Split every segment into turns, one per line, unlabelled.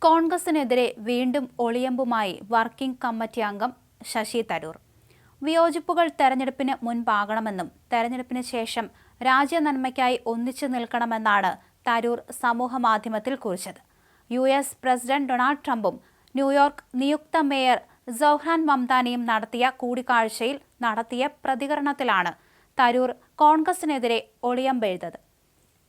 കോൺഗ്രസിനെതിരെ വീണ്ടും ഒളിയമ്പുമായി working committee അംഗം ശശി തരൂർ. വിയോജിപ്പുകൾ തെരഞ്ഞെടുപ്പിന് മുൻപാകണമെന്നും തെരഞ്ഞെടുപ്പിന് ശേഷം രാജ്യനന്മയ്ക്കായി ഒന്നിച്ചു നിൽക്കണമെന്നാണ് തരൂർ സമൂഹമാധ്യമത്തിൽ കുറിച്ചത്. US പ്രസിഡന്റ് ഡൊണാൾഡ് ട്രംപും ന്യൂയോർക്ക് നിയുക്ത മേയർ സൗഹാൻ മംദാനിയും നടത്തിയ കൂടിക്കാഴ്ചയിൽ നടത്തിയ പ്രതികരണത്തിലാണ് തരൂർ കോൺഗ്രസിനെതിരെ ഒളിയമ്പെഴുതത്.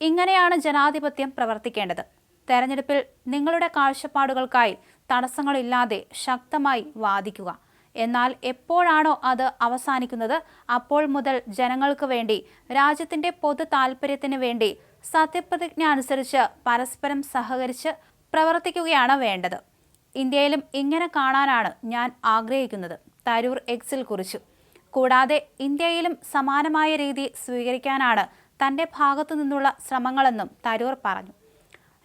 ഇങ്ങനെയാണ് ജനാധിപത്യം പ്രവർത്തിക്കേണ്ടത്. തെരഞ്ഞെടുപ്പിൽ നിങ്ങളുടെ കാഴ്ചപ്പാടുകൾക്കായി തടസ്സങ്ങളില്ലാതെ ശക്തമായി വാദിക്കുക. എന്നാൽ എപ്പോഴാണോ അത് അവസാനിക്കുന്നത് അപ്പോൾ മുതൽ ജനങ്ങൾക്ക് വേണ്ടി, രാജ്യത്തിന്റെ പൊതു താൽപര്യത്തിന് വേണ്ടി സത്യപ്രതിജ്ഞ അനുസരിച്ച് പരസ്പരം സഹകരിച്ച് പ്രവർത്തിക്കുകയാണ് വേണ്ടത്. ഇന്ത്യയിലും ഇങ്ങനെ കാണാനാണ് ഞാൻ ആഗ്രഹിക്കുന്നത്, തരൂർ എക്സിൽ കുറിച്ചു. കൂടാതെ ഇന്ത്യയിലും സമാനമായ രീതി സ്വീകരിക്കാനാണ് തന്റെ ഭാഗത്തു നിന്നുള്ള ശ്രമങ്ങളെന്നും തരൂർ പറഞ്ഞു.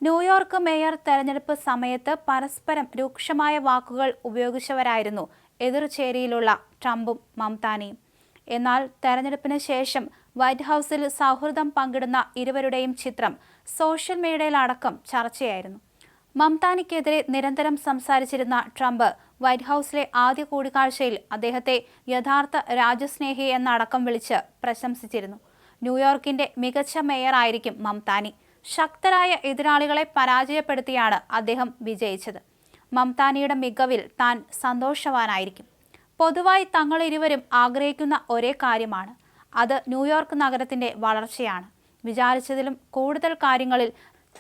ന്യൂയോർക്ക് മേയർ തെരഞ്ഞെടുപ്പ് സമയത്ത് പരസ്പരം രൂക്ഷമായ വാക്കുകൾ ഉപയോഗിച്ചവരായിരുന്നു എതിർചേരിയിലുള്ള ട്രംപും മംദാനിയും. എന്നാൽ തെരഞ്ഞെടുപ്പിന് ശേഷം വൈറ്റ് ഹൗസിൽ സൗഹൃദം പങ്കിടുന്ന ഇരുവരുടെയും ചിത്രം സോഷ്യൽ മീഡിയയിലടക്കം ചർച്ചയായിരുന്നു. മംദാനിക്കെതിരെ നിരന്തരം സംസാരിച്ചിരുന്ന ട്രംപ് വൈറ്റ് ഹൗസിലെ ആദ്യ കൂടിക്കാഴ്ചയിൽ അദ്ദേഹത്തെ യഥാർത്ഥ രാജ്യസ്നേഹി എന്നടക്കം വിളിച്ച് പ്രശംസിച്ചിരുന്നു. ന്യൂയോർക്കിന്റെ മികച്ച മേയറായിരിക്കും മംദാനി. ശക്തരായ എതിരാളികളെ പരാജയപ്പെടുത്തിയാണ് അദ്ദേഹം വിജയിച്ചത്. മംദാനിയുടെ മികവിൽ താൻ സന്തോഷവാനായിരിക്കും. പൊതുവായി തങ്ങളിരുവരും ആഗ്രഹിക്കുന്ന ഒരേ കാര്യമാണ്, അത് ന്യൂയോർക്ക് നഗരത്തിന്റെ വളർച്ചയാണ്. വിചാരിച്ചതിലും കൂടുതൽ കാര്യങ്ങളിൽ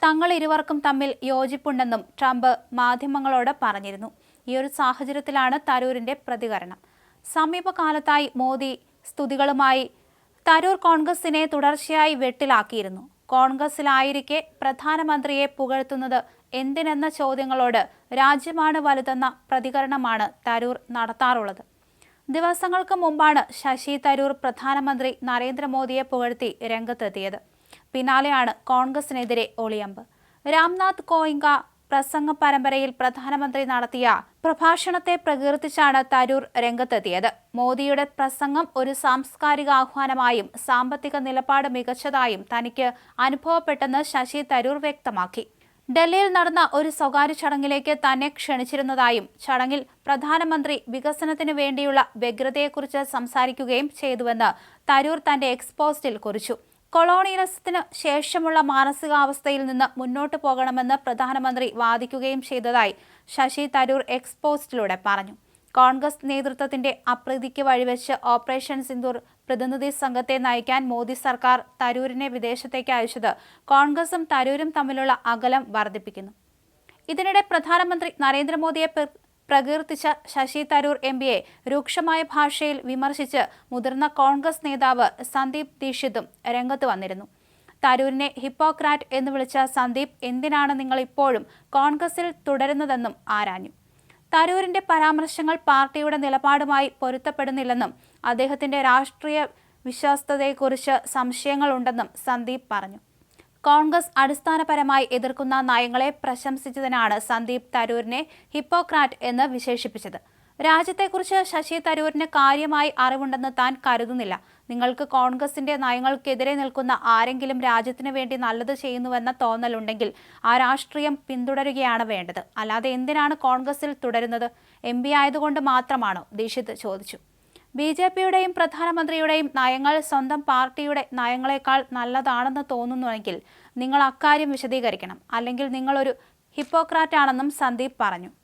തങ്ങളിരുവർക്കും തമ്മിൽ യോജിപ്പുണ്ടെന്നും ട്രംപ് മാധ്യമങ്ങളോട് പറഞ്ഞിരുന്നു. ഈ ഒരു സാഹചര്യത്തിലാണ് തരൂരിന്റെ പ്രതികരണം. സമീപകാലത്തായി മോദി സ്തുതികളുമായി തരൂർ കോൺഗ്രസിനെ തുടർച്ചയായി വെട്ടിലാക്കിയിരുന്നു. കോൺഗ്രസിലായിരിക്കെ പ്രധാനമന്ത്രിയെ പുകഴ്ത്തുന്നത് എന്തിനെന്ന ചോദ്യങ്ങളോട് രാജ്യമാണ് വലുതെന്ന പ്രതികരണമാണ് തരൂർ നടത്താറുള്ളത്. ദിവസങ്ങൾക്ക് മുമ്പാണ് ശശി തരൂർ പ്രധാനമന്ത്രി നരേന്ദ്രമോദിയെ പുകഴ്ത്തി രംഗത്തെത്തിയത്. പിന്നാലെയാണ് കോൺഗ്രസിനെതിരെ ഒളിയമ്പ്. രാംനാഥ് കോയിങ്ക പ്രസംഗ പരമ്പരയിൽ പ്രധാനമന്ത്രി നടത്തിയ പ്രഭാഷണത്തെ പ്രകീർത്തിച്ചാണ് തരൂർ രംഗത്തെത്തിയത്. മോദിയുടെ പ്രസംഗം ഒരു സാംസ്കാരിക ആഹ്വാനമായും സാമ്പത്തിക നിലപാട് മികച്ചതായും തനിക്ക് അനുഭവപ്പെട്ടെന്ന് ശശി തരൂർ വ്യക്തമാക്കി. ഡൽഹിയിൽ നടന്ന ഒരു സ്വകാര്യ ചടങ്ങിലേക്ക് തന്നെ ക്ഷണിച്ചിരുന്നതായും ചടങ്ങിൽ പ്രധാനമന്ത്രി വികസനത്തിന് വേണ്ടിയുള്ള വ്യഗ്രതയെക്കുറിച്ച് സംസാരിക്കുകയും ചെയ്തുവെന്ന് തരൂർ തന്റെ എക്സ് പോസ്റ്റിൽ കുറിച്ചു. കൊളോണിയലിസത്തിന് ശേഷമുള്ള മാനസികാവസ്ഥയിൽ നിന്ന് മുന്നോട്ടു പോകണമെന്ന് പ്രധാനമന്ത്രി വാദിക്കുകയും ചെയ്തതായി ശശി തരൂർ എക്സ് പോസ്റ്റിലൂടെ പറഞ്ഞു. കോൺഗ്രസ് നേതൃത്വത്തിന്റെ അപ്രീതിക്ക് വഴിവെച്ച് ഓപ്പറേഷൻ സിന്ദൂർ പ്രതിനിധി സംഘത്തെ നയിക്കാൻ മോദി സർക്കാർ തരൂരിനെ വിദേശത്തേക്ക് അയച്ചത് കോൺഗ്രസും തരൂരും തമ്മിലുള്ള അകലം വർദ്ധിപ്പിക്കുന്നു. ഇതിനിടെ പ്രധാനമന്ത്രി നരേന്ദ്രമോദിയെ പ്രകീർത്തിച്ച ശശി തരൂർ MPയെ രൂക്ഷമായ ഭാഷയിൽ വിമർശിച്ച് മുതിർന്ന കോൺഗ്രസ് നേതാവ് സന്ദീപ് ദീക്ഷിതും രംഗത്ത് വന്നിരുന്നു. തരൂരിനെ ഹിപ്പോക്രാറ്റ് എന്ന് വിളിച്ച സന്ദീപ് എന്തിനാണ് നിങ്ങൾ ഇപ്പോഴും കോൺഗ്രസിൽ തുടരുന്നതെന്നും ആരാഞ്ഞു. തരൂരിന്റെ പരാമർശങ്ങൾ പാർട്ടിയുടെ നിലപാടുമായി പൊരുത്തപ്പെടുന്നില്ലെന്നും അദ്ദേഹത്തിന്റെ രാഷ്ട്രീയ വിശ്വസ്തതയെക്കുറിച്ച് സംശയങ്ങളുണ്ടെന്നും സന്ദീപ് പറഞ്ഞു. കോൺഗ്രസ് അടിസ്ഥാനപരമായി എതിർക്കുന്ന നയങ്ങളെ പ്രശംസിച്ചതിനാണ് സന്ദീപ് തരൂരിനെ ഹിപ്പോക്രാറ്റ് എന്ന് വിശേഷിപ്പിച്ചത്. രാജ്യത്തെക്കുറിച്ച് ശശി തരൂരിന് കാര്യമായി അറിവുണ്ടെന്ന് താൻ കരുതുന്നില്ല. നിങ്ങൾക്ക് കോൺഗ്രസിന്റെ നയങ്ങൾക്കെതിരെ നിൽക്കുന്ന ആരെങ്കിലും രാജ്യത്തിന് വേണ്ടി നല്ലത് ചെയ്യുന്നുവെന്ന തോന്നലുണ്ടെങ്കിൽ ആ രാഷ്ട്രീയം പിന്തുടരുകയാണ് വേണ്ടത്. അല്ലാതെ എന്തിനാണ് കോൺഗ്രസിൽ തുടരുന്നത്? MP ആയതുകൊണ്ട് മാത്രമാണോ? ദീക്ഷിത് ചോദിച്ചു. BJPയുടെയും പ്രധാനമന്ത്രിയുടെയും നയങ്ങൾ സ്വന്തം പാർട്ടിയുടെ നയങ്ങളെക്കാൾ നല്ലതാണെന്ന് തോന്നുന്നുവെങ്കിൽ നിങ്ങൾ അക്കാര്യം വിശദീകരിക്കണം, അല്ലെങ്കിൽ നിങ്ങളൊരു ഹിപ്പോക്രാറ്റാണെന്നും സന്ദീപ് പറഞ്ഞു.